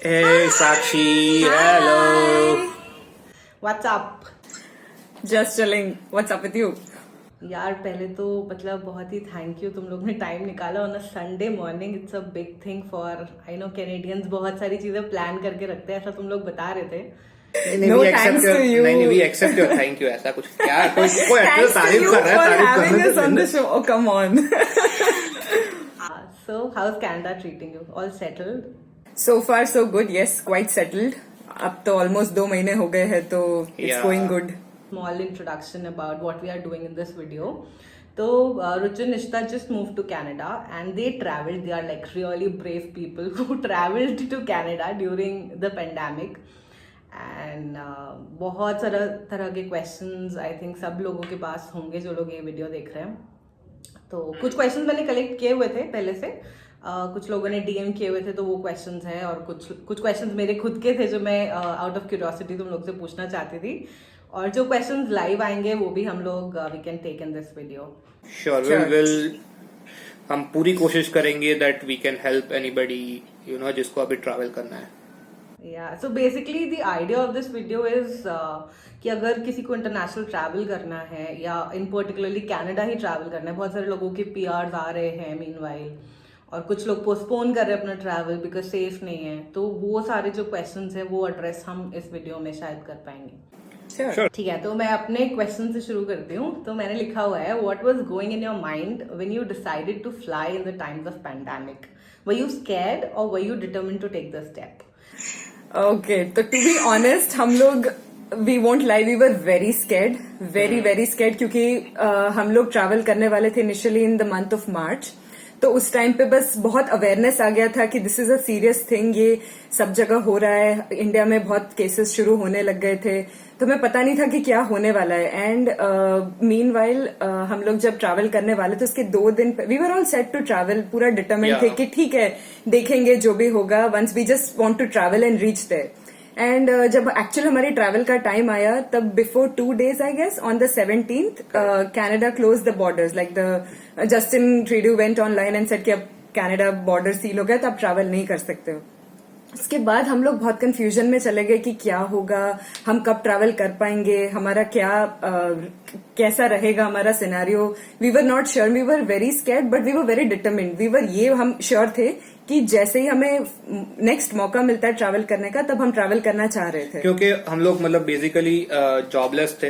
Hey Sakshi, hello. What's up? Just chilling. What's up with you? यार पहले तो मतलब बहुत ही थैंक यू तुम लोग ने टाइम निकाला on a Sunday morning. It's a big thing for I know Canadians बहुत सारी चीजें प्लान करके रखते हैं, ऐसा तुम लोग बता रहे थे. No thanks to you. नहीं, we accept your thank you. ऐसा कुछ क्या कोई Thanks to तारीफ you कर रहा for है, तारीफ having करने us on the show. Oh, come on. So how's Canada treating you? All settled? So far, so good. Yes, quite settled. अब तो almost 2 महीने हो गए हैं, तो it's Yeah. going good. Small introduction about what we are doing in this video. So Ruchi and Nishita just moved to Canada and they traveled. They are like really brave people who traveled to Canada during the pandemic. And बहुत सारा तरह के questions I think सब लोगों के पास होंगे जो लोग ये वीडियो देख रहे हैं. तो कुछ क्वेश्चंस मैंने कलेक्ट किए हुए थे पहले से. कुछ लोगों ने डीएम किए हुए थे तो वो क्वेश्चंस हैं, और कुछ क्वेश्चंस मेरे खुद के थे जो मैं आउट ऑफ क्यूरियोसिटी तुम लोग से पूछना चाहती थी. और जो क्वेश्चंस लाइव आएंगे वो भी हम लोग we can take in this video. Sure. हम पूरी कोशिश करेंगे that we can help anybody, जिसको अभी ट्रैवल करना है. Yeah, so basically the idea of this video is कि अगर किसी को इंटरनेशनल ट्रैवल करना है या in particularly Canada he travel करना है. बहुत सारे लोगों के पीआरस आ रहे हैं मीनवाइल, और कुछ लोग पोस्टपोन कर रहे हैं अपना ट्रैवल बिकॉज सेफ नहीं है. तो वो सारे जो क्वेश्चंस हैं वो एड्रेस हम इस वीडियो में शायद कर पाएंगे. Sure. ठीक है, तो मैं अपने क्वेश्चन से शुरू करती हूँ. तो मैंने लिखा हुआ है, what was going in your mind when you decided to fly in the times of pandemic? Were you scared or were you determined to take the step? Okay, तो to be honest, हम लोग we won't lie, we were very scared, very scared, क्योंकि हम लोग travel करने वाले थे initially in the month of March. तो उस टाइम पे बस बहुत अवेयरनेस आ गया था कि this is a serious thing, ये सब जगह हो रहा है. इंडिया में बहुत केसेस शुरू होने लग गए थे, तो हमें पता नहीं था कि क्या होने वाला है. एंड मीनवाइल हम लोग जब ट्रैवल करने वाले थे उसके 2 दिन we were all set to travel, पूरा डिटरमिन्ड थे कि ठीक है देखेंगे जो भी होगा, once we just want to travel and reach there. And जब एक्चुअल हमारी ट्रैवल का टाइम आया तब before 2 days I guess on the 17th Canada close the borders. Like the Justin Trudeau went online and said कि अब Canada border seal हो गया तो आप ट्रैवल नहीं कर सकते हो. उसके बाद हम लोग बहुत कंफ्यूजन में चले गए कि क्या होगा, हम कब ट्रैवल कर पाएंगे, हमारा क्या कैसा रहेगा हमारा scenario. We were not sure, we were very scared but we were very determined. We were ये हम श्योर थे कि जैसे ही हमें नेक्स्ट मौका मिलता है ट्रैवल करने का तब हम ट्रैवल करना चाह रहे थे. क्योंकि हम लोग मतलब बेसिकली जॉबलेस थे,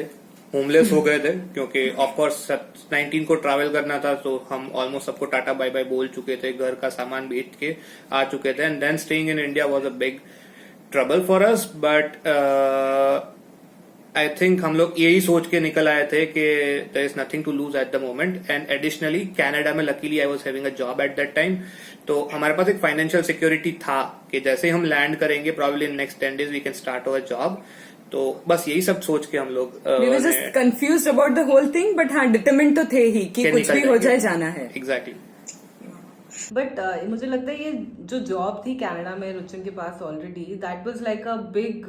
होमलेस हो गए थे, क्योंकि ऑफ कोर्स 19 को ट्रैवल करना था तो हम ऑलमोस्ट सबको टाटा बाय बाय बोल चुके थे, घर का सामान बेच के आ चुके थे. And then staying in India was a big trouble for us. But I think हम लोग यही सोच के निकल आए थे कि there is nothing to lose at the moment. And additionally Canada में luckily I was having a job at that time, तो हमारे पास एक फाइनेंशियल सिक्योरिटी था कि जैसे ही हम लैंड करेंगे probably in next 10 days we can start our job. तो बस यही सब सोच के हम लोग we were just confused about the whole thing, but हाँ डिटरमिन्ड तो थे ही कि कुछ भी हो जाए जाना है. एग्जैक्टली. बट मुझे लगता है ये जो जॉब थी कनाडा में रुचिन के पास already, that was like a big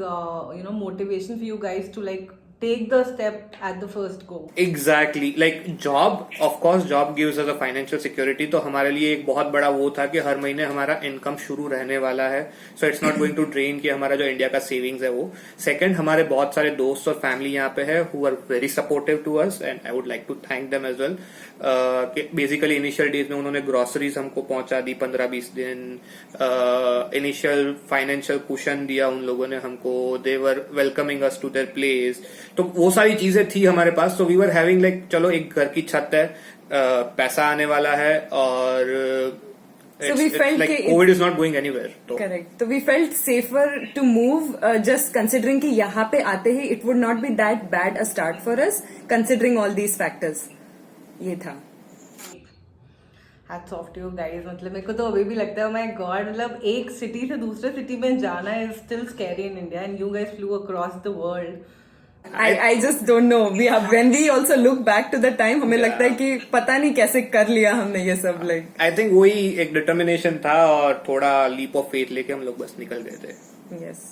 motivation for you guys to like take the step at the first go. Exactly. Like job, of course job gives us a financial security. तो हमारे लिए एक बहुत बड़ा वो था कि हर महीने हमारा इनकम शुरू रहने वाला है. So it's not going to drain कि हमारा जो इंडिया का सेविंग्स है वो. Second, हमारे बहुत सारे दोस्त और फैमिली यहाँ पे है who are very supportive to us and I would like to thank them as well. Basically initial days में उन्होंने ग्रोसरीज हमको पहुंचा दी 15-20 दिन. इनिशियल फाइनेंशियल कुशन दिया उन लोगों ने हमको. They were welcoming us to their place. तो वो सारी चीजें थी हमारे पास. तो वी वर हैविंग लाइक चलो एक घर की छत है, पैसा आने वाला है, और So we felt like कि COVID is not going anywhere. Correct. So we felt safer to move, just considering कि यहाँ पे आते ही it would not be that bad a start for us, considering all these factors. ये था. Hats off to you guys. मतलब मेरे को तो अभी भी लगता है, माय गॉड, मतलब एक सिटी से दूसरे सिटी में जाना is still scary in India and you guys flew across the world. I just don't know. When we also look back to the time, हमें लगता है कि पता नहीं कैसे कर लिया हमने ये सब. लाइक आई थिंक वही एक डिटर्मिनेशन था और थोड़ा लीप ऑफ फेथ लेके हम लोग बस निकल गए थे. यस.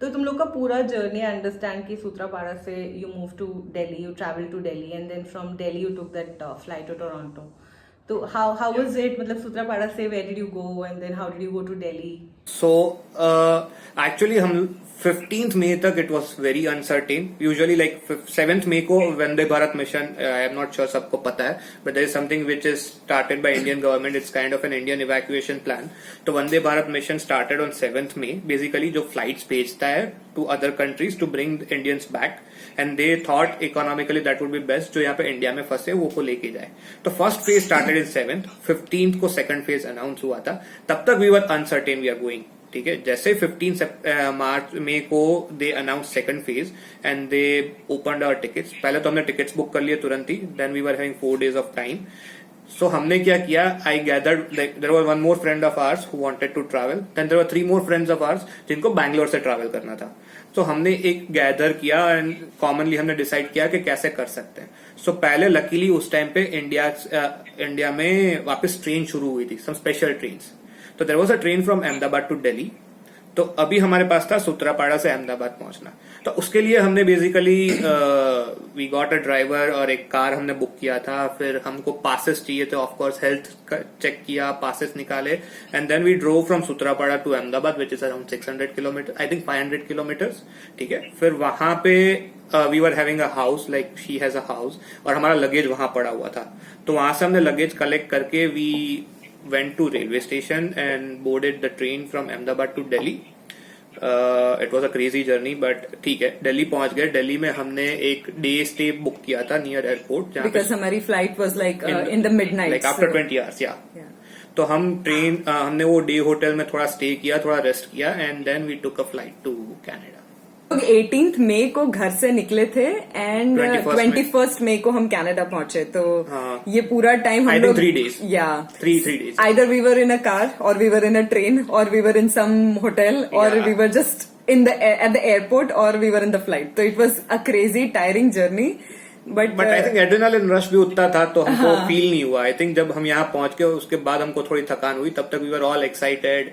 तो तुम लोग का पूरा जर्नी अंडरस्टैंड की सूत्रापाड़ा से you move to Delhi, you travel to Delhi and then from Delhi you took that flight to Toronto. तो हाउ वाज इट? मतलब सूत्रापाड़ा से where did you go and then how did you go to Delhi? So actually हम 15th May तक it was very uncertain. Usually like 7th May को Vande Bharat mission, I am not sure सबको पता है, but there is something which is started by Indian government. It's kind of an Indian evacuation plan. तो Vande Bharat mission started on 7th May. Basically जो flights भेजता है to other countries to bring Indians back. And they thought economically that would be best जो यहाँ पे India में फंसे वो को लेके जाए. तो first phase started in 7th, 15th को सेकंड फेज अनाउंस हुआ था. तब तक we were uncertain we are going. ठीक है, जैसे 15 मार्च में को they announce second phase and they opened our tickets. पहले तो हमने टिकट्स बुक कर लिए तुरंत ही. Then we were having 4 days of time. So हमने क्या किया, I gathered, there was one more friend of ours who wanted to travel. Then there were 3 more friends of ours जिनको बैंगलोर से ट्रैवल करना था. तो हमने एक गैदर किया एंड कॉमनली हमने डिसाइड किया कि कैसे कर सकते हैं. सो पहले लकीली उस टाइम पे इंडिया में वापस ट्रेन शुरू हुई थी, सम स्पेशल ट्रेन. तो there was a train from Ahmedabad to Delhi. तो अभी हमारे पास था सूत्रापाड़ा से अहमदाबाद पहुंचना. तो उसके लिए हमने basically we got a driver और एक कार हमने बुक किया था. फिर हमको पासेस चाहिए थे, ऑफकोर्स हेल्थ चेक किया, पासेस निकाले and then we drove from Sutrapada to Ahmedabad which is around 600 kilometre, I think 500 kilometres. ठीक है, फिर वहां पे we were having a house, like she has a house, और हमारा लगेज वहां पड़ा हुआ था. तो वहां से हमने लगेज कलेक्ट करके we went to railway station and boarded the train from Ahmedabad to Delhi. It was a crazy journey, but ठीक है, दिल्ली पहुंच गए. दिल्ली में हमने एक डे स्टे बुक किया था नियर एयरपोर्ट, बिकॉज हमारी flight was like in the midnight, like after 20 hours. तो हम हमने वो डे होटल में थोड़ा स्टे किया, थोड़ा रेस्ट किया and then we took a flight to Canada. 18th मई को घर से निकले थे एंड 21st मई को हम कनाडा पहुंचे. तो ये पूरा टाइम हम लोग 3 days. या 3 days. Either we were in a car or we were in a train or we were in some hotel or we were just at the airport or we were in the flight. So it was a crazy tiring journey. But I think adrenaline rush भी उतना था तो हमको feel नहीं हुआ. I think जब हम यहाँ पहुंच के उसके बाद हमको थोड़ी थकान हुई, तब तक we were all excited,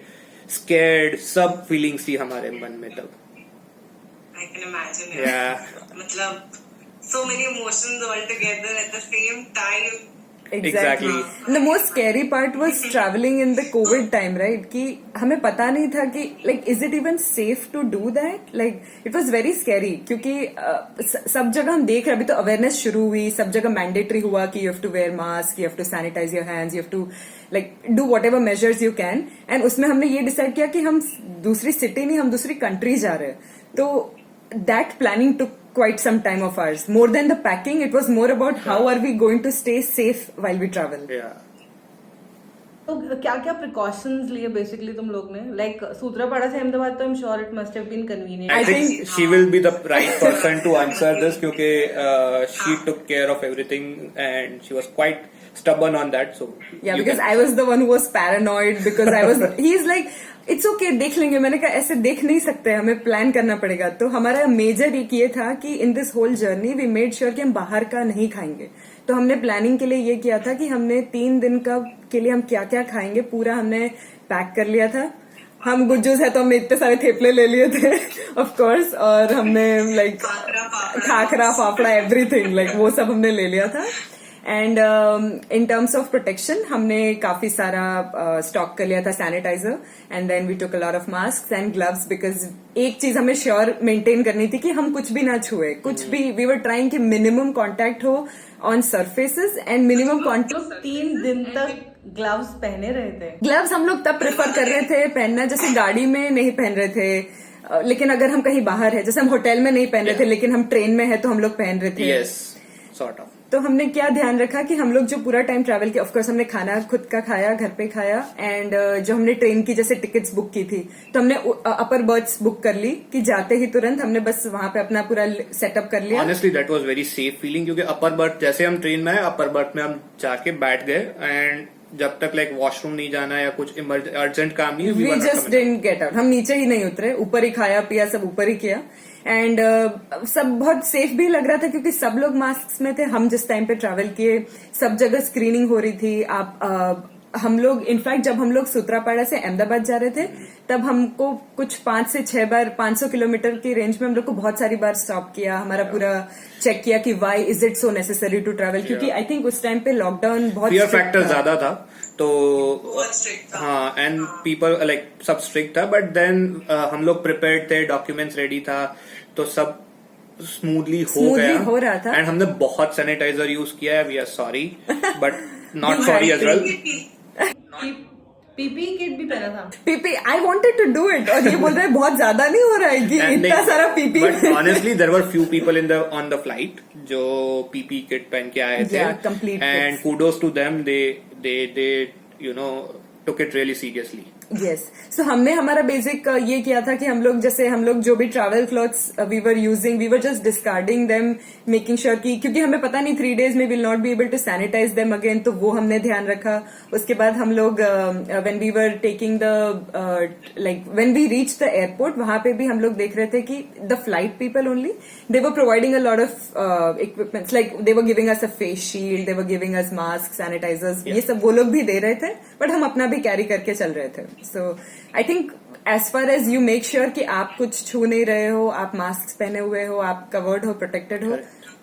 scared, सब फीलिंग्स थी हमारे मन में तब. I can imagine it. Yeah. मतलब so many emotions all together at the same time. Exactly. And the most scary part was traveling in the COVID time, right? कि हमें पता नहीं था कि like is it even safe to do that? Like it was very scary क्योंकि सब जगह हम देख रहे, अभी तो अवेयरनेस शुरू हुई, सब जगह मैंडेटरी हुआ कि you have to wear mask, you have to sanitize your hands, you have to like do whatever measures you can. And उसमें हमने ये डिसाइड किया कि हम दूसरी सिटी नहीं, हम दूसरी कंट्री जा रहे हैं. तो that planning took quite some time of ours. More than the packing, it was more about how are we going to stay safe while we travel. Yeah. तो क्या क्या प्रिकॉशंस लिए बेसिकली तुम लोग ने? लाइक सूत्रापाड़ा से अहमदाबाद तो I am sure it must have been convenient. I think she will be the right person to answer this क्योंकि she took care of everything and she was quite stubborn on that. So yeah, because I was the one who was paranoid because I was. He's like, it's okay, देख लेंगे. मैंने कहा ऐसे देख नहीं सकते, हमें प्लान करना पड़ेगा. तो हमारा मेजर एक ये था कि in this whole journey we made sure कि हम बाहर का नहीं खाएंगे. तो हमने प्लानिंग के लिए ये किया था कि हमने 3 दिन का के लिए हम क्या क्या खाएंगे पूरा हमने पैक कर लिया था. हम गुज्जूस है तो हमने इतने सारे थेपले ले लिए थे ऑफ कोर्स, और हमने like khakhra fafda everything, like वो सब हमने ले लिया था. And in terms of protection हमने काफी सारा स्टॉक कर लिया था, sanitizer, and then we took a lot of mask and gloves. Because एक चीज हमें श्योर मेंटेन करनी थी कि हम कुछ भी ना छुए, कुछ भी. वी वर ट्राइंग कि मिनिमम कांटेक्ट हो on surfaces and minimum contact. 3 दिन तक ग्लव्स पहने रहे थे. ग्लव्स हम लोग तब प्रेफर कर रहे थे पहनना, जैसे गाड़ी में नहीं पहन रहे थे, लेकिन अगर हम कहीं बाहर है, जैसे हम होटल में नहीं पहन रहे थे लेकिन हम ट्रेन में है तो हम लोग पहन रहे थे. Yes, sort of. तो हमने क्या ध्यान रखा कि हम लोग जो पूरा टाइम ट्रैवल किया, ऑफकोर्स हमने खाना खुद का खाया, घर पे खाया. एंड जो हमने ट्रेन की जैसे टिकट्स बुक की थी तो हमने अपर बर्थ्स बुक कर ली कि जाते ही तुरंत हमने बस वहां पे अपना पूरा सेटअप कर लिया. Honestly that was very safe feeling क्योंकि अपर बर्थ जैसे हम ट्रेन में आए, अपर बर्थ में हम जाके बैठ गए एंड जब तक लाइक वॉशरूम नहीं जाना या कुछ अर्जेंट काम नहीं, we just didn't get out. हम नीचे ही नहीं उतरे, ऊपर ही खाया पिया, सब ऊपर ही किया. एंड सब बहुत सेफ भी लग रहा था क्योंकि सब लोग मास्क में थे. हम जिस टाइम पे ट्रैवल किए सब जगह स्क्रीनिंग हो रही थी. हम लोग इनफैक्ट जब हम लोग सूत्रापाड़ा से अहमदाबाद जा रहे थे तब हमको कुछ 5 से 6 बार 500 किलोमीटर की रेंज में हम लोग को बहुत सारी बार स्टॉप किया. हमारा पूरा चेक किया कि why is it so necessary to travel, क्योंकि आई थिंक उस टाइम पे लॉकडाउन बहुत फियर फैक्टर ज्यादा था. तो बहुत strict था। हाँ, एंड पीपल लाइक सब स्ट्रिक्ट था, बट देन हम लोग प्रिपेयर्ड थे, डॉक्यूमेंट्स रेडी था, तो सब स्मूथली हो Smoothly गया, हो रहा था। एंड हमने बहुत सैनिटाइजर यूज किया है, we are sorry but not We sorry had as to। Well. PP kit भी पहना था। PP I wanted to do it, और ये बोल रहे हैं बहुत ज्यादा नहीं हो रहा है कि इतना सारा PP. But honestly there were few people in the on the flight जो पीपी किट पहन के आए थे, Yeah, complete and kits। kudos to them, they you know took it really seriously. Yes, so हमने हमारा बेसिक ये किया था कि हम लोग जो भी travel clothes we were using, we were just discarding them, making sure कि, क्योंकि हमें पता नहीं 3 days में will not be able to sanitize them again, तो वो हमने ध्यान रखा। उसके बाद हम लोग when we were taking the like when we reach the airport, वहां पे भी हम लोग देख रहे थे कि the flight people only they were providing a lot of equipments, like they were giving us a face shield, they were giving us mask, sanitizers, ये सब वो लोग भी दे रहे थे, बट हम अपना भी कैरी करके चल रहे थे। So I think as far as you make sure कि आप कुछ छू नहीं रहे हो, आप मास्क पहने हुए हो, आप कवर्ड हो, प्रोटेक्टेड हो,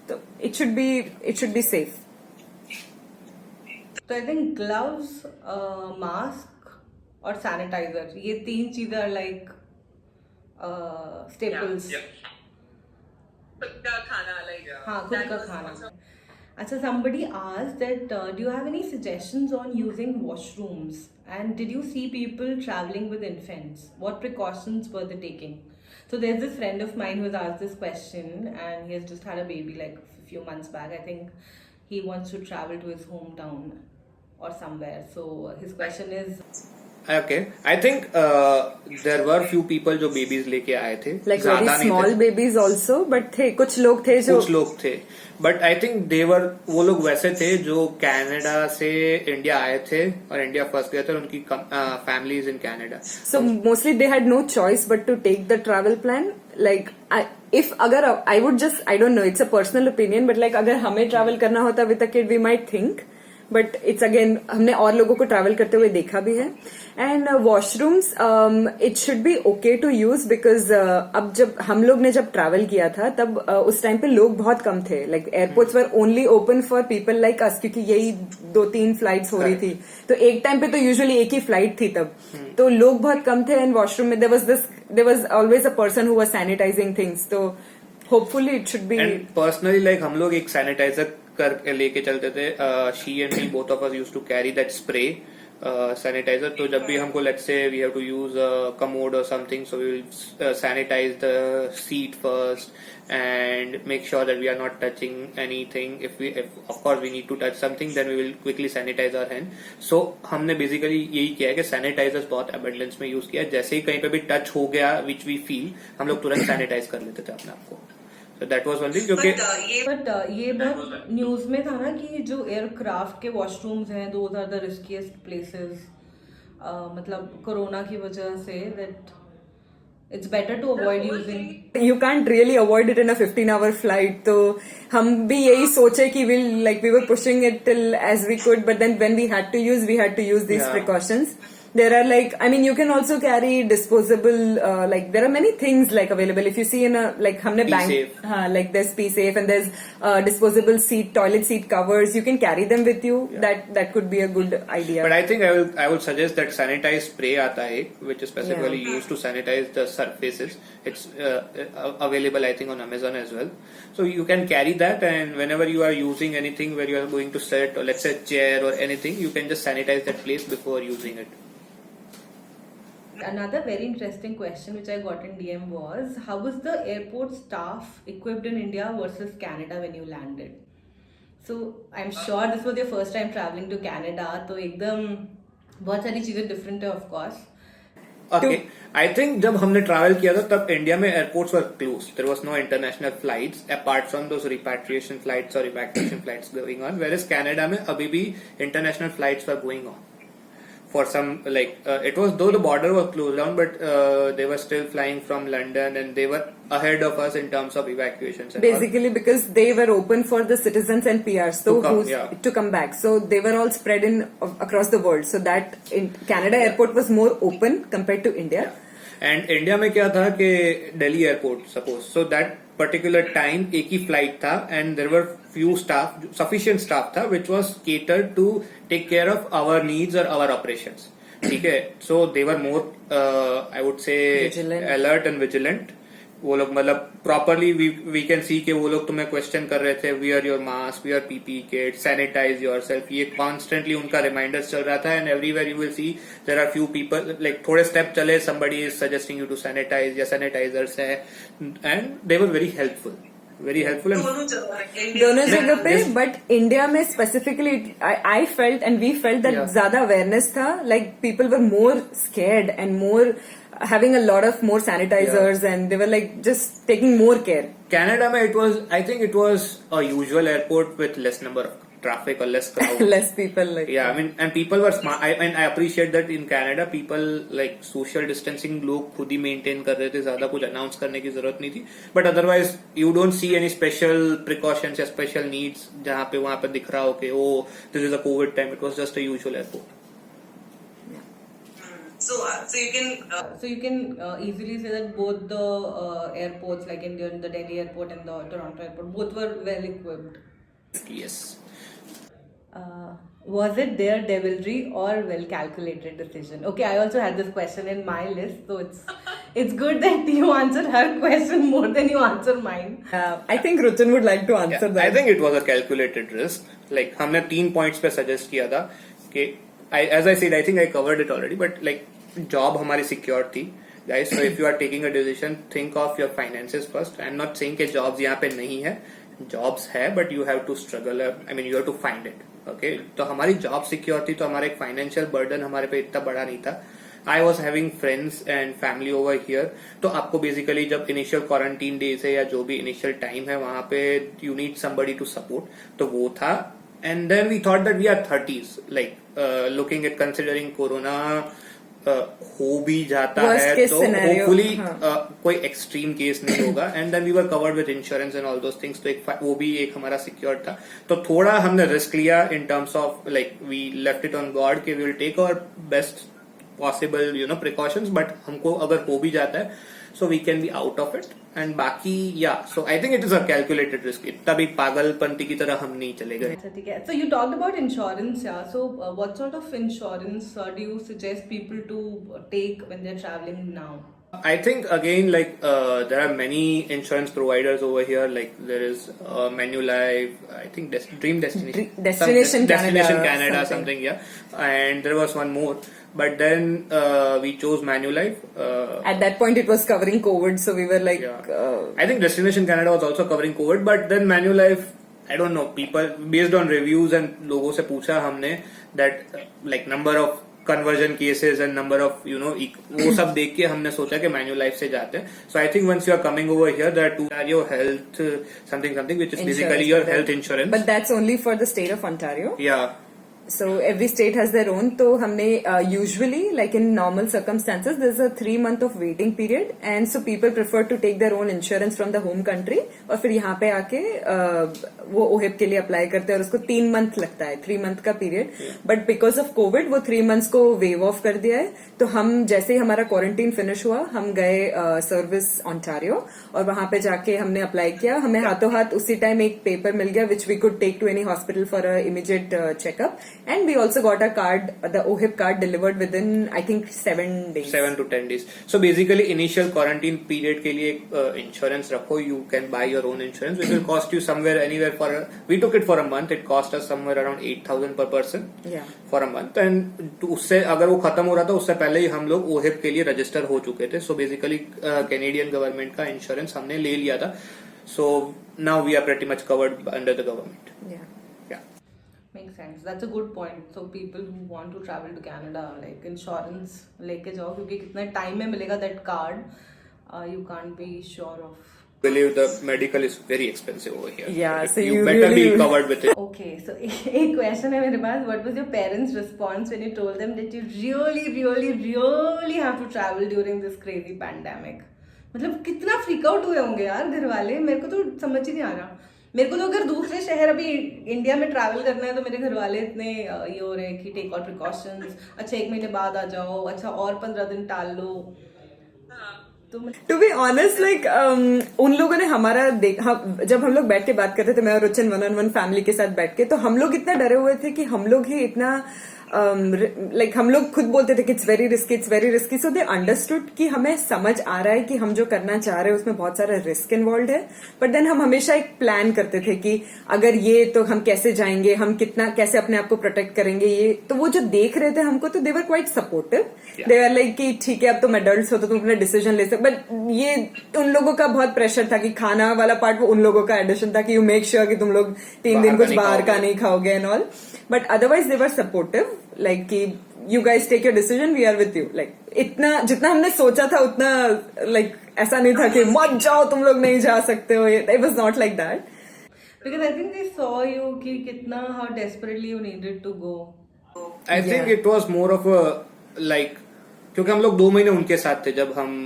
तो इट शुड बी सेफ। तो आई थिंक ग्लव्स, मास्क और सैनिटाइजर, ये 3 चीजें लाइक स्टेपल्स। खुद का खाना like हाँ, खुद का खाना। अच्छा, somebody asked that do you have any suggestions on using washrooms, and did you see people traveling with infants? What precautions were they taking? So there's this friend of mine who has asked this question, and he has just had a baby like a few months back. I think he wants to travel to his hometown or somewhere. So his question is, Okay, I think there were few people जो babies लेके आए थे, like ज्यादा very नहीं small थे, babies also, but थे कुछ लोग थे जो कुछ लोग थे, बट आई थिंक देवर वो लोग वैसे थे जो कनाडा से इंडिया आए थे और इंडिया फर्स्ट गए थे, और उनकी families in Canada. So mostly they had no choice but to take the travel plan. Like, if अगर I would just, I don't know, it's a personal opinion, but like अगर हमें travel करना होता with a kid, we might think. But it's again, हमने और लोगों को travel करते हुए देखा भी है। And washrooms it should be okay to use, because अब जब हम लोग ने जब ट्रैवल किया था तब उस टाइम पे लोग बहुत कम थे, like airports were only open for people like us, क्योंकि यही 2-3 फ्लाइट्स हो रही थी, तो एक टाइम पे तो यूजुअली एक ही फ्लाइट थी तब, तो लोग बहुत कम थे, एंड वॉशरूम में there was always a person who was sanitizing things, तो hopefully it should be. And personally like हम लोग एक सैनिटाइजर कर लेके चलते थे, she and me both of us used to carry that spray sanitizer, तो जब भी हमको let's say we have to use commode और something, so we will sanitize the seat first and make sure that we are not touching anything, if of course we need to touch something then we will quickly sanitize our hand. So हमने basically यही किया है कि sanitisers बहुत abundance में use किया, जैसे ही कहीं पे भी टच हो गया विच वी फील, हम लोग तुरंत सैनिटाइज कर लेते थे अपने आप को। So that was one thing, क्योंकि बट ये बहुत न्यूज में था ना कि जो एयरक्राफ्ट के वॉशरूम्स हैं, those are the riskiest places, मतलब कोरोना की वजह से, that it's better to avoid using. You can't really avoid it in a 15-hour flight. तो हम भी यही सोचे कि we were pushing it till as we could, but then when we had to use these Yeah. precautions. There are like, I mean, you can also carry disposable, like there are many things like available. If you see in a, like हमने Be bank, safe. like there's Be Safe, and there's disposable toilet seat covers. You can carry them with you. Yeah. That could be a good idea. But I think I will suggest that sanitized spray आता है, which is specifically used to sanitize the surfaces. It's available I think on Amazon as well. So you can carry that, and whenever you are using anything where you are going to sit, or let's say chair or anything, you can just sanitize that place before using it. Another very interesting question which I got in DM was, how was the airport staff equipped in India versus Canada when you landed? So I'm sure this was your first time traveling to Canada, तो एकदम बहुत सारी चीजें different है of course. Okay, I think जब हमने travel किया था तब इंडिया में airports were close, there was no international flights apart from those repatriation flights और evacuation flights going on, where is Canada में अभी भी international flights were going on for some, like it was, though the border was closed down, but they were still flying from London, and they were ahead of us in terms of evacuations and Basically, because they were open for the citizens and PRs to come back, so they were all spread in across the world. So that in Canada airport was more open compared to India. And India में क्या था कि Delhi airport suppose, so that particular time एक ही flight था and there were few staff, sufficient staff था which was catered to take care of our needs और our operations. ठीक है, so they were more I would say alert and vigilant. वो लोग मतलब प्रॉपरली वी कैन सी कि वो लोग तुम्हें क्वेश्चन कर रहे थे, wear your mask, wear PP kit, sanitize yourself. ये कॉन्स्टेंटली उनका रिमाइंडर्स चल रहा था and everywhere you will see there are few people like थोड़े स्टेप चले somebody is suggesting you to sanitize या सैनिटाइजर्स है and they were very helpful. दोनों जगह पे. बट इंडिया में specifically I felt and we felt that ज्यादा awareness था. Like people were more scared and more having a lot of more sanitizers and they were like just taking more care. Canada mein I think it was a usual airport with less number of traffic or less crowd. Less people like. Yeah, I mean, and people were smart. I appreciate that in Canada people like social distancing लोग खुद ही maintain कर रहे थे, ज्यादा कुछ announce करने की जरूरत नहीं थी. But otherwise you don't see any special precautions या special needs जहाँ पे वहाँ पे दिख रहा हो कि oh this is a COVID time. It was just a usual airport. So you can easily say that both the airports, like the Delhi airport and the Toronto airport, both were well equipped. Yes. Was it their devilry or well calculated decision? Okay, I also had this question in my list, so it's good that you answer her question more than you answer mine. I think Ruchan would like to answer that. I think it was a calculated risk. Like हमने 3 points पे suggest किया था कि as I said, I think I covered it already, but like job हमारी secure थी, guys. So if you are taking a decision, think of your finances first. I'm not saying कि jobs यहाँ पे नहीं है, jobs है, but you have to struggle. I mean, you have to find it. Okay, तो हमारी job secure थी, तो हमारा एक financial burden हमारे पे इतना बड़ा नहीं था. I was having friends and family over here. तो आपको basically जब initial quarantine days है या जो भी initial time है वहाँ पे you need somebody to support. तो वो था. And then we thought that we are 30s, like looking at considering corona हो भी जाता है तो hopefully कोई extreme case नहीं होगा. And then we were covered with insurance and all those things. तो वो भी एक हमारा secure था. तो थोड़ा हमने risk लिया in terms of like we left it on God कि we will take our best possible precautions. But हमको अगर हो भी जाता है so we can be out of it. And बाकी so I think it is a calculated risk. इतना भी पागलपंती की तरह हम नहीं चले गए. अच्छा ठीक है. So you talked about insurance, yeah. So what sort of insurance do you suggest people to take when they're traveling now? I think again like there are many insurance providers over here. Like there is Manulife, I think Dream Destination Canada something, yeah. And there was one more. But then we chose Manulife. At that point, it was covering COVID, so we were like. I think Destination Canada was also covering COVID, but then Manulife, I don't know. People based on reviews and लोगों से पूछा हमने that like number of conversion cases and number of वो सब देख के हमने सोचा कि Manulife से जाते हैं. So I think once you are coming over here, there are two your health something which is basically your health insurance. But that's only for the state of Ontario. Yeah. So every state has their own. तो हमने usually like in normal circumstances there's a 3 month of waiting period and so people prefer to take their own insurance from the home country और फिर यहाँ पे आके वो OHIP के लिए अप्लाई करते हैं और उसको 3 month लगता है, 3 month का period. But because of Covid वो 3 months को वेव ऑफ कर दिया है. तो हम जैसे ही हमारा क्वारंटीन फिनिश हुआ हम गए सर्विस ऑन्टारियो और वहां पे जाके हमने अप्लाई किया. हमें हाथों हाथ उसी टाइम एक पेपर मिल गया which we could take to any hospital for a immediate checkup. And we also got a card, the OHIP card delivered within, I think, 7 days. 7 to 10 days. So basically, initial quarantine period के लिए insurance रखो. You can buy your own insurance, which will cost you somewhere anywhere for. We took it for a month. It cost us somewhere around 8,000 per person. Yeah. For a month. And उससे अगर वो खत्म हो रहा था उससे पहले ही हम लोग OHIP के लिए रजिस्टर हो चुके थे. So basically, Canadian government का insurance हमने ले लिया था. So now we are pretty much covered under the government. Yeah. Makes sense. That's a good point. So people who want to travel to Canada, like insurance लेके जाओ क्योंकि कितना time में मिलेगा that card, you can't be sure of. I believe the medical is very expensive over here. Yeah, so you better be covered with it. Okay, so एक question है मेरे पास. What was your parents' response when you told them that you really have to travel during this crazy pandemic? मतलब कितना freak out हुए होंगे यार घर वाले. मेरे को तो समझ ही नहीं आ रहा. मेरे को तो अगर दूसरे शहर अभी इंडिया में ट्रैवल करना है तो मेरे घर वाले इतने ये हो रहे हैं कि टेक आउट प्रिकॉशंस. अच्छा 1 महीने बाद आ जाओ. अच्छा और 15 दिन टाल लो. तो टू बी ऑनेस्ट लाइक उन लोगों ने हमारा जब हम लोग बैठ के बात करते थे, मैं और रुचिन 1-on-1 फैमिली के साथ बैठ के, तो हम लोग इतना डरे हुए थे कि हम लोग ही इतना लाइक हम लोग खुद बोलते थे कि it's very risky, so they understood कि हमें समझ आ रहा है कि हम जो करना चाह रहे हैं उसमें बहुत सारा रिस्क इन्वॉल्व है, बट देन हम हमेशा एक प्लान करते थे कि अगर ये तो हम कैसे जाएंगे, हम कितना कैसे अपने आप को प्रोटेक्ट करेंगे, ये तो वो जो देख रहे थे हमको, तो they were quite supportive, they were like कि ठीक है अब तुम एडल्ट्स हो तो तुम अपना डिसीजन ले सकते, बट ये उन लोगों का बहुत प्रेशर था कि खाना वाला पार्ट वो उन लोगों का एडिशन था कि यू मेक श्योर कि तुम लोग 3 दिन कुछ बाहर का नहीं खाओगे and all, but otherwise they were supportive like कि you guys take your decision, we are with you, like इतना जितना हमने सोचा था उतना लाइक ऐसा नहीं था कि मत जाओ तुम लोग नहीं जा सकते हो, it was not like that, because I think they saw you कि कितना how desperately you needed to go. I think it was more of a like, क्योंकि हम लोग 2 महीने उनके साथ थे जब हम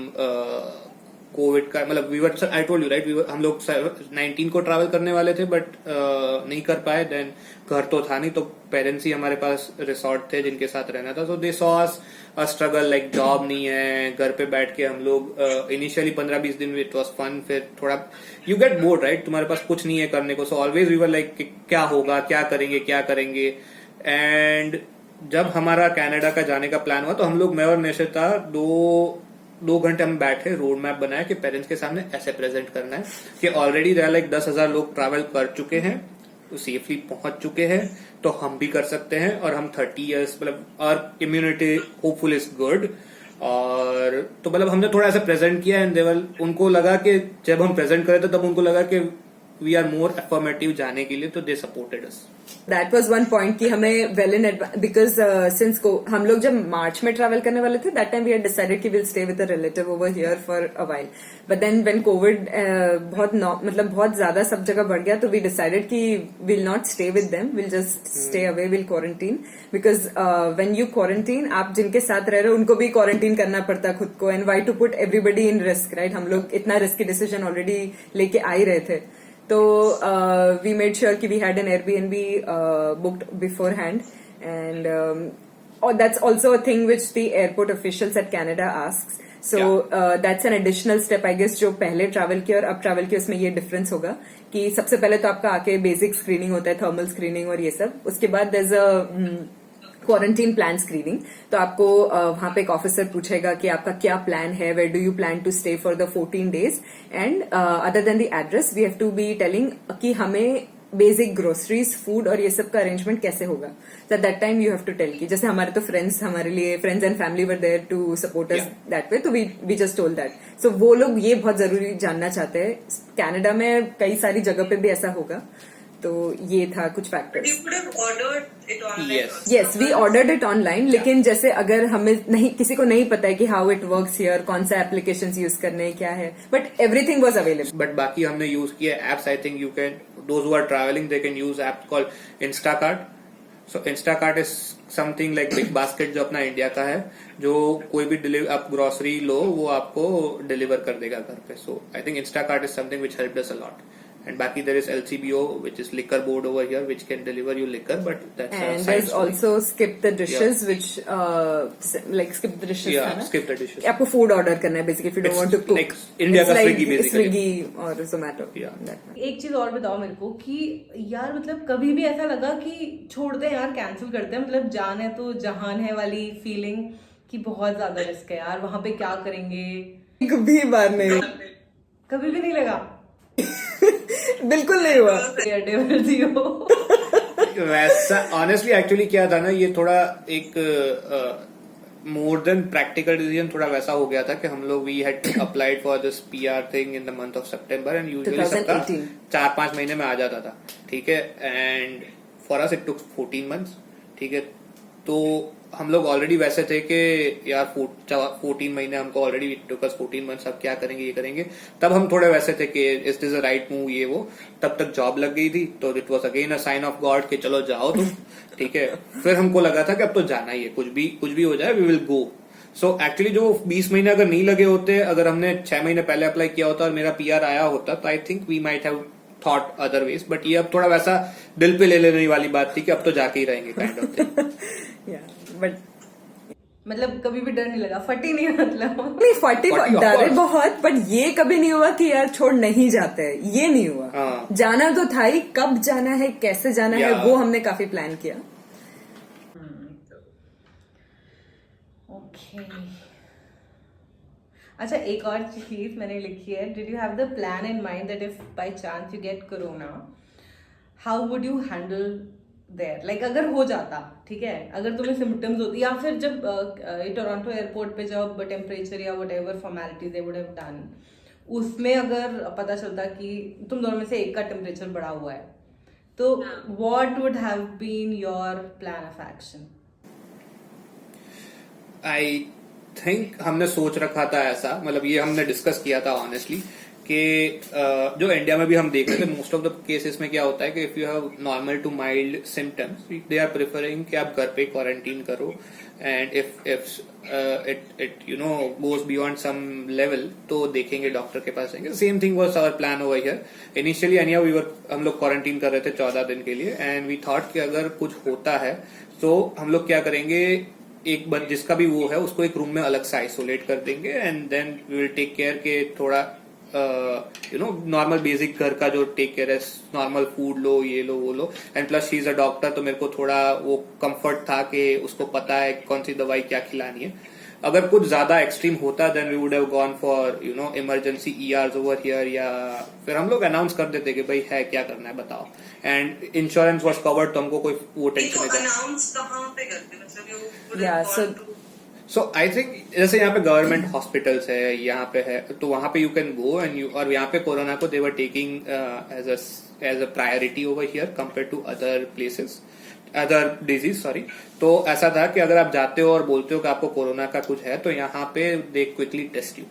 कोविड का मतलब we were I told you right, हम लोग 19 को ट्रैवल करने वाले थे बट नहीं कर पाए, देन घर तो था नहीं, तो पेरेंट्स ही हमारे पास रिसोर्ट थे जिनके साथ रहना था, so they saw us a struggle, like job नहीं है, घर पे बैठ के हम लोग इनिशियली 15-20 दिन इट वाज फन, फिर थोड़ा यू गेट बोर्ड राइट, तुम्हारे पास कुछ नहीं है करने को, so always we were like क्या होगा, क्या करेंगे, एंड जब हमारा कनाडा का जाने का प्लान हुआ तो हम लोग, मैं और निशिता 2 घंटे हम बैठे, रोड मैप बनाया कि पेरेंट्स के सामने ऐसे प्रेजेंट करना है कि ऑलरेडी देयर लाइक 10,000 लोग ट्रैवल कर चुके हैं, तो सेफली पहुंच चुके हैं, तो हम भी कर सकते हैं, और हम 30 इयर्स मतलब और इम्यूनिटी होपफुल इज गुड, और तो मतलब हमने थोड़ा ऐसा प्रेजेंट किया एंड देवल उनको लगा कि जब हम प्रेजेंट करे थे तब उनको लगा कि वी आर मोर अफर्मेटिव जाने के लिए, तो they supported us. That was one point कि हमें well in advance, because since को हम लोग जब मार्च में ट्रैवल करने वाले थे, that time we had decided कि we'll stay with a relative over here for a while, but then when covid बहुत ज्यादा सब जगह बढ़ गया, तो वी डिसाइडेड कि we'll not stay with them, we'll just stay away, we'll quarantine, because when you quarantine, आप जिनके साथ रह रहे हो उनको भी क्वारंटीन करना पड़ता है खुद को, and why to put everybody in risk, right. हम लोग इतना रिस्की डिसीजन ऑलरेडी लेके आ ही रहे थे, तो we made sure कि we had an Airbnb booked beforehand, and that's also a thing which the airport officials at Canada asks. So that's an additional step, I guess, जो पहले travel किया और अब ट्रैवल किया उसमें ये डिफरेंस होगा कि सबसे पहले तो आपका आके बेसिक स्क्रीनिंग होता है, थर्मल स्क्रीनिंग और ये सब, उसके बाद there's a quarantine plan screening, तो आपको वहां पे एक ऑफिसर पूछेगा कि आपका क्या प्लान है, where do you plan to stay for the 14 days, and other than the address we have to be telling कि हमें बेसिक ग्रोसरीज, फूड और ये सब का अरेंजमेंट कैसे होगा. So that time you have to tell कि जैसे हमारे तो friends and family were there to support us that way, तो we just told that. So वो लोग ये बहुत जरूरी जानना चाहते हैं. कनाडा में कई सारी जगह पे भी ऐसा होगा, तो ये था कुछ factors. You could have ordered it online. Yes, we ordered it online, लेकिन जैसे अगर हमें नहीं, किसी को नहीं पता है कि हाउ इट वर्क्स हियर, कौन सा एप्लीकेशंस यूज करने हैं, क्या है, but everything was available. But बाकी हमने यूज किया apps. I think you can, those who are travelling they can use app called Instacart. So Instacart is something like Big Basket, जो अपना इंडिया का है, जो कोई भी आप ग्रोसरी लो वो आपको डिलीवर कर देगा घर पे. So I think Instacart is something which helped us a lot. And बाकी there is LCBO, which is liquor board over here, which can deliver you liquor, but that's a And side there's story. also skip the dishes, which like skip the dishes. Yeah, था ना? skip the dishes. आपको food order करना है basically if you don't It's want to cook. like India का It's Swiggy basically. Swiggy और Zomato. Yeah. That one. एक चीज और बताओ मेरे को कि यार मतलब कभी भी ऐसा लगा कि छोड़ दे यार, कैंसिल करते हैं, मतलब जान है तो जहान है वाली फीलिंग कि बहुत ज्यादा रिस्क है यार, वहां पे क्या करेंगे, एक भी बार नहीं. कभी भी नहीं लगा. बिल्कुल नहीं हुआ. डेविल हो. वैसा ऑनेस्टली एक्चुअली क्या था ना, ये थोड़ा एक मोर देन प्रैक्टिकल डिसीजन थोड़ा वैसा हो गया था कि हम लोग we had applied for this PR thing in the month of September, and usually सबका 4-5 महीने में आ जाता था, ठीक है, and for us it took 14 months, ठीक है. तो हम लोग ऑलरेडी वैसे थे कि यार 14 महीने हमको ऑलरेडी टुक अस 14 months, अब क्या करेंगे, ये करेंगे. तब हम थोड़े वैसे थे कि is this a right move, ये वो. तब तक जॉब लग गई थी, तो it was again a sign of God कि चलो जाओ तुम, ठीक है. फिर हमको लगा था कि अब तो जाना ही है, कुछ भी हो जाए we will go. So actually जो 20 महीने अगर नहीं लगे होते, अगर हमने 6 महीने पहले अप्लाई किया होता और मेरा PR आया होता, तो I think we might have thought otherwise. But ये अब थोड़ा वैसा दिल पे ले लेने वाली बात थी कि अब तो जाके ही रहेंगे kind of thing. Yeah, but मतलब कभी भी डर नहीं लगा, फटी नहीं मतलब? नहीं, फटी फटी, of डरे course. बहुत, बट ये कभी नहीं हुआ कि यार छोड़ नहीं जाते, ये नहीं हुआ। हाँ. जाना तो था ही, कब जाना है कैसे जाना है Yeah. वो हमने काफी प्लान किया। ओके। अच्छा, एक और चीज मैंने लिखी है, did you have the plan in mind that if by chance you get corona, how would you handle their? Like अगर हो जाता, ठीक है, अगर तुम्हें सिम्टम्स होती, या फिर जब टोरंटो एयरपोर्ट पे जब टेम्परेचर या what ever formalities they would have done, उसमें अगर पता चलता कि तुम दोनों में से एक का टेम्परेचर बढ़ा हुआ है, तो what would have been your plan of action? I think हमने सोच रखा था ऐसा, मतलब ये हमने डिस्कस किया था ऑनेस्टली कि जो इंडिया में भी हम देख रहे थे, मोस्ट ऑफ द केसेस में क्या होता है कि if you have normal to mild symptoms, they are preferring कि आप घर पे क्वारंटीन करो, and if it you know goes beyond some level तो देखेंगे, डॉक्टर के पास जाएंगे। Same thing was our plan over here initially. हम लोग क्वारंटीन कर रहे थे 14 दिन के लिए, एंड वी थॉट कि अगर कुछ होता है तो हम लोग क्या करेंगे, एक बार जिसका भी वो है उसको एक रूम में अलग से आइसोलेट कर देंगे, and then we will take care के थोड़ा यू नो नॉर्मल बेसिक घर का जो टेक केयर है, नॉर्मल फूड लो, ये लो वो लो, and plus she is a doctor, तो मेरे को थोड़ा वो कंफर्ट था कि उसको पता है कौन सी दवाई क्या खिलानी है। अगर कुछ ज्यादा एक्सट्रीम होता then we would have gone for you know emergency ERs over here, या फिर हम लोग अनाउंस कर देते कि भाई है क्या करना है बताओ, एंड इंश्योरेंस वॉज कवर्ड, तो हमको कोई वो टेंशन नहीं था। अनाउंस कहाँ पे करते, मतलब you would have Yeah, gone so- to- so I think जैसे यहाँ पे गवर्नमेंट हॉस्पिटल्स है, यहाँ पे है, तो वहां पे you can go and you, और यहाँ पे कोरोना को they were taking as a priority over here compare to other places, other disease sorry. तो ऐसा था कि अगर आप जाते हो और बोलते हो कि आपको कोरोना का कुछ है, तो यहाँ पे दे क्विकली टेस्ट यू,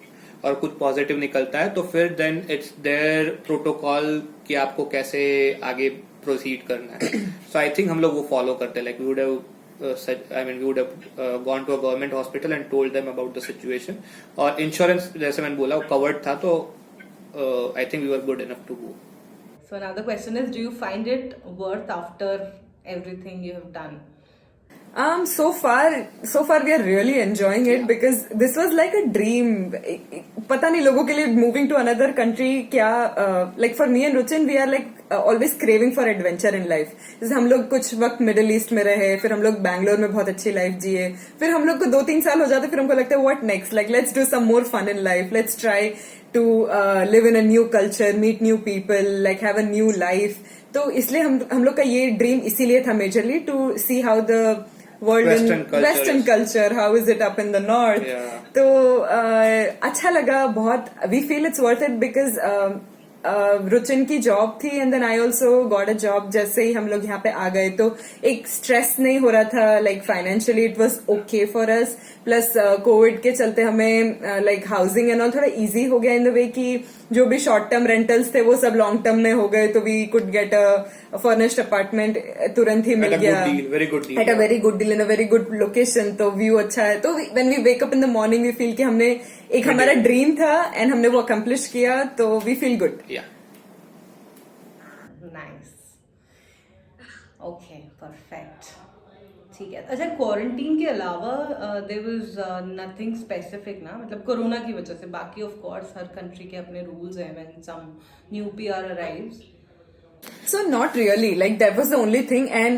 और कुछ पॉजिटिव निकलता है तो फिर देन इट्स देयर प्रोटोकॉल कि आपको कैसे आगे प्रोसीड करना है। सो आई थिंक हम लोग वो फॉलो करते हैं, like we would have we would have gone to a government hospital and told them about the situation, और इंश्योरेंस जैसे मैंने बोला वो कवर्ड था, तो I think we were good enough to go. So another question is, do you find it worth after everything you have done? So far we are really enjoying it because this was like a dream. पता नहीं लोगों के लिए moving to another country क्या, like for me and Ruchin we are like always craving for adventure in life. जैसे हम लोग कुछ वक्त मिडिल ईस्ट में रहे, फिर हम लोग बैंगलोर में बहुत अच्छी लाइफ जिए, फिर हम लोग को 2-3 साल हो जाते, फिर हमको लगता है what next, like let's do some more fun in life, let's try to live in a new culture, meet new people, like have a new life. तो इसलिए हम लोग का ये ड्रीम इसीलिए था majorly, to see how the world in western culture, how is it up in the north. तो अच्छा लगा बहुत, we feel it's worth it because Ruchin की जॉब थी, and then I also got a job. जैसे ही हम लोग यहाँ पे आ गए तो एक स्ट्रेस नहीं हो रहा था, like financially it was okay for us, plus Covid के चलते हमें लाइक हाउसिंग एंड ऑल थोड़ा इजी हो गया इन द वे कि जो भी शॉर्ट टर्म रेंटल्स थे वो सब लॉन्ग टर्म में हो गए, तो we could get a furnished apartment, तुरंत ही मिल गया very good deal, at a very good deal in a very good location, तो व्यू अच्छा है। तो when we wake up in the morning we feel कि हमने एक हमारा ड्रीम था एंड हमने वो अकम्प्लिश किया, तो we feel good. Nice, okay, perfect, ठीक है। अच्छा, क्वारंटीन के अलावा देयर वाज नथिंग स्पेसिफिक ना, मतलब कोरोना की वजह से, बाकी ऑफ कोर्स हर कंट्री के अपने रूल्स हैं when some new PR arrives. So not really, like that was the only thing, and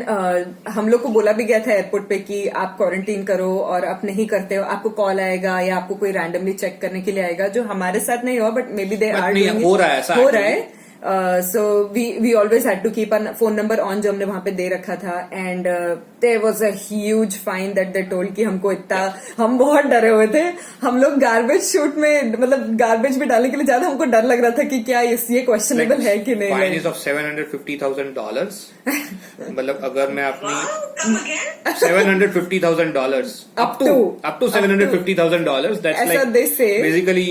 हम लोग को बोला भी गया था एयरपोर्ट पे कि आप क्वारंटीन करो, और आप नहीं करते हो आपको कॉल आएगा या आपको कोई रैंडमली चेक करने के लिए आएगा, जो हमारे साथ नहीं हुआ, but maybe they are doing, हो रहा है ऐसा, हो रहा है। So we always had to keep our phone number on जो हमने वहां पे दे रखा था, and there was a huge fine that they told कि हमको इतना, हम बहुत डरे हुए थे। हम लोग गार्बेज शूट में, मतलब गार्बेज में डालने के लिए ज्यादा हमको डर लग रहा था कि क्या ये क्वेश्चनेबल है कि नहीं। फाइन इज ऑफ $750,000 मतलब अगर मैं अपनी Come again? $750,000 up to $750,000, that's ऐसा like they say। basically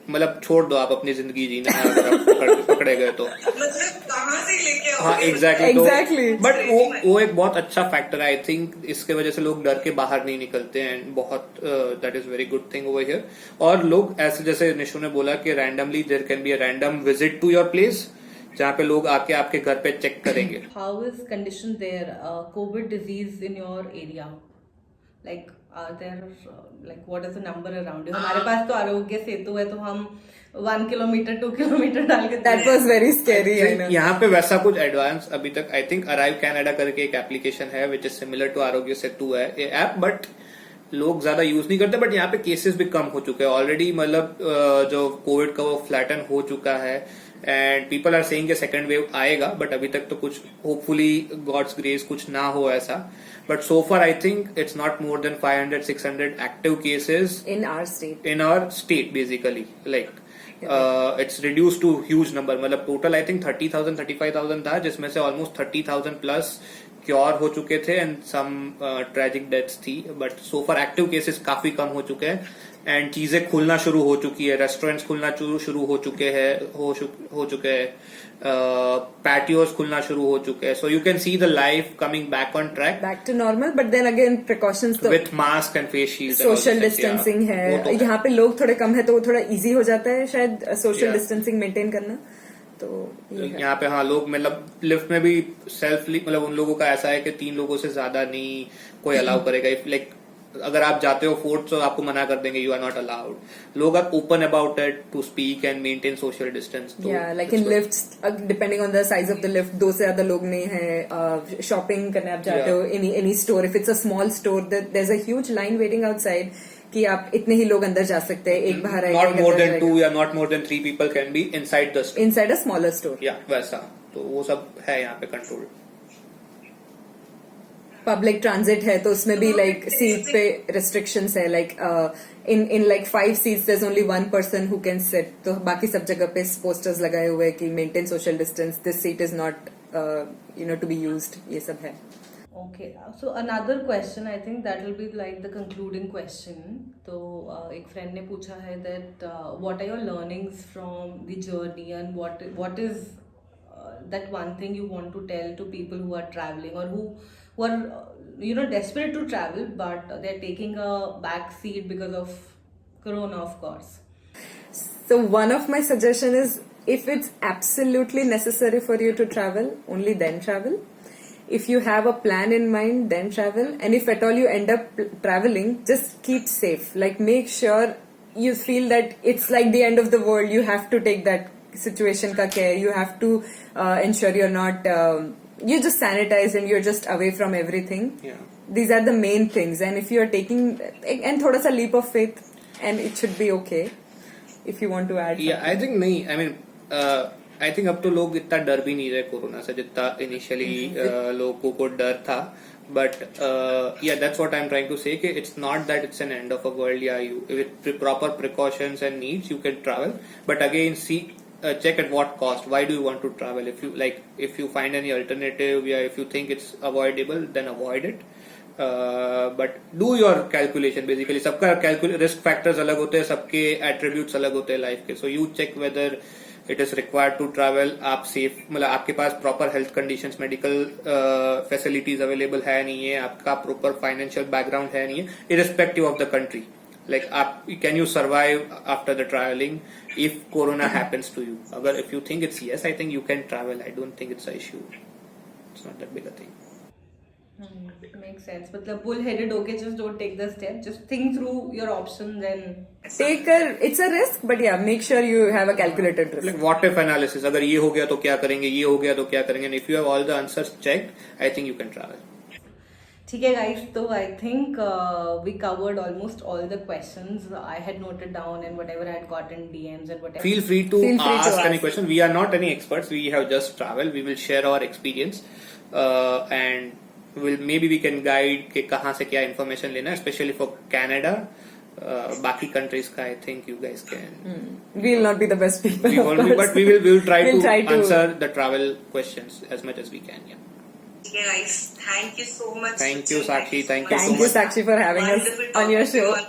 मतलब छोड़ दो आप अपनी जिंदगी जीना अगर आप पकड़े गए तो। मतलब कहाँ से लेके आओगे? हाँ एग्जैक्टली Exactly। बट वो एक बहुत अच्छा फैक्टर है, आई थिंक इसके वजह से लोग डर के बाहर नहीं निकलते हैं, एंड बहुत that is very good thing over here. और लोग ऐसे, जैसे निशु ने बोला कि randomly there can be a random visit to your place, जहाँ पे लोग आके आपके घर पे चेक करेंगे। How is condition there, Covid disease in your area? Like there like what is the number around you? हमारे पास तो आरोग्य सेतु है, तो हम 1 किलोमीटर 2 किलोमीटर डाल के That was very scary. I know. यहाँ पे वैसा कुछ एडवांस अभी तक आई थिंक अराइव कैनेडा करके एक एप्लीकेशन है which is similar to Aarogya Setu है ये ऐप, बट लोग ज्यादा यूज नहीं करते. बट यहाँ पे केसेस भी कम हो चुके हैं ऑलरेडी. मतलब जो कोविड का वो फ्लैटन हो चुका है एंड पीपल आर सेइंग कि सेकंड वेव आएगा, बट अभी तक तो कुछ होपफुली गॉड्स ग्रेस कुछ ना हो ऐसा. But so far I think it's not more than 500-600 active cases In our state. in our state basically. Like it's reduced to huge number. मतलब टोटल आई थिंक 30,000-35,000 था, जिसमें से ऑलमोस्ट 30,000 प्लस क्योर हो चुके थे एंड सम ट्रेजिक डेथ्स थी. But so far active cases काफी कम हो चुके हैं एंड चीजें खुलना शुरू हो चुकी है. रेस्टोरेंट्स खुलना शुरू हो चुके हैं, पैटियोज खुलना शुरू हो चुके हैं. So you can see the life coming back on track Back to normal, but then again precautions तो with mask and face shield. Social distancing है. यहाँ पे लोग थोड़े कम है तो वो थोड़ा इजी हो जाता है शायद सोशल Yeah. डिस्टेंसिंग मेंटेन करना. तो ये है. यहाँ पे हाँ लोग मतलब लिफ्ट में भी सेल्फली मतलब उन लोगों का ऐसा है कि 3 लोगों से ज्यादा नहीं कोई अलाउ करेगा. लाइक अगर आप जाते हो फोर्थ तो आपको मना कर देंगे, यू आर नॉट अलाउड. लोग are open about it to speak and maintain social distance. Yeah, like in lifts, depending on the size of the lift, 2 से ज्यादा लोग नहीं है. शॉपिंग करने आप जाते हो any store, if it's a small store, there's a huge line waiting outside कि आप इतने ही लोग अंदर जा सकते हैं. एक बाहर आएगा, नॉट मोर देन 2 या not more than 3 people can be inside the store. inside a smaller store. या वैसा तो वो सब है यहाँ पे कंट्रोल. पब्लिक ट्रांजिट है तो उसमें भी लाइक सीट पे रिस्ट्रिक्शंस है. Like in like 5 seats there is only 1 person who can sit. तो बाकी सब जगह पे पोस्टर्स लगाए हुए हैं कि maintain social distance, this seat is not to be used. ये सब है. Okay, so another question, I think that will be like the concluding question. तो एक friend ने पूछा है that what are your learnings from the journey and what is that one thing you want to tell to people who are traveling or who are desperate to travel but they're taking a back seat because of Corona, of course. So one of my suggestion is, if it's absolutely necessary for you to travel, only then travel. If you have a plan in mind, then travel. And if at all you end up traveling, just keep safe. Like make sure you feel that it's like the end of the world. You have to take that situation ka care. You have to ensure you're not, you're just sanitized and you're just away from everything. Yeah. These are the main things. And if you're taking, and thoda sa leap of faith, and it should be okay. If you want to add. Yeah, I think नहीं. I mean, I think अब तो लोग इतना डर भी नहीं रहे corona से जितना इनिशियली लोगों को डर था. But yeah, that's what I'm trying to say कि it's not that it's an end of a world. Yeah, you with proper precautions and needs you can travel. But again, see, check at what cost. Why do you want to travel? If you find any alternative, yeah, if you think it's avoidable, then avoid it. But do your calculation. Basically, सबका risk factors अलग होते हैं, सबके attributes अलग होते हैं life के. So you check whether it is required to travel. आप सेफ मतलब आपके पास proper health conditions, medical facilities available है नहीं है, आपका प्रॉपर फाइनेंशियल बैकग्राउंड है नहीं है, irrespective of the country. Like आप can you survive after the traveling if corona happens to you. अगर if you think it's yes, I think you can travel. I don't think it's a issue. It's not that big a thing. Makes sense. मतलब bull-headed होके just don't take the step. Just think through your options and It's a risk, but yeah, make sure you have a calculated risk. Like what if analysis. अगर ये हो गया तो क्या करेंगे, ये हो गया तो क्या करेंगे. And if you have all the answers checked, I think you can travel. ठीक है guys, तो I think we covered almost all the questions I had noted down and whatever I had got in DMs and whatever. Feel free to Feel free to ask any ask. question. We are not any experts. We have just traveled. We will share our experience and maybe we can guide कि कहाँ से क्या information लेना है, especially for Canada. बाकी countries का I think you guys can. We'll not be the best people. We won't be, but we will try We'll to try to- answer the travel questions as much as we can. Yeah. Yeah, guys, thank you so much. Thank you, Sachin. Sakshi. Thank you so Thank you, much. Sakshi, for having us Wonderful on your talking to show. you all.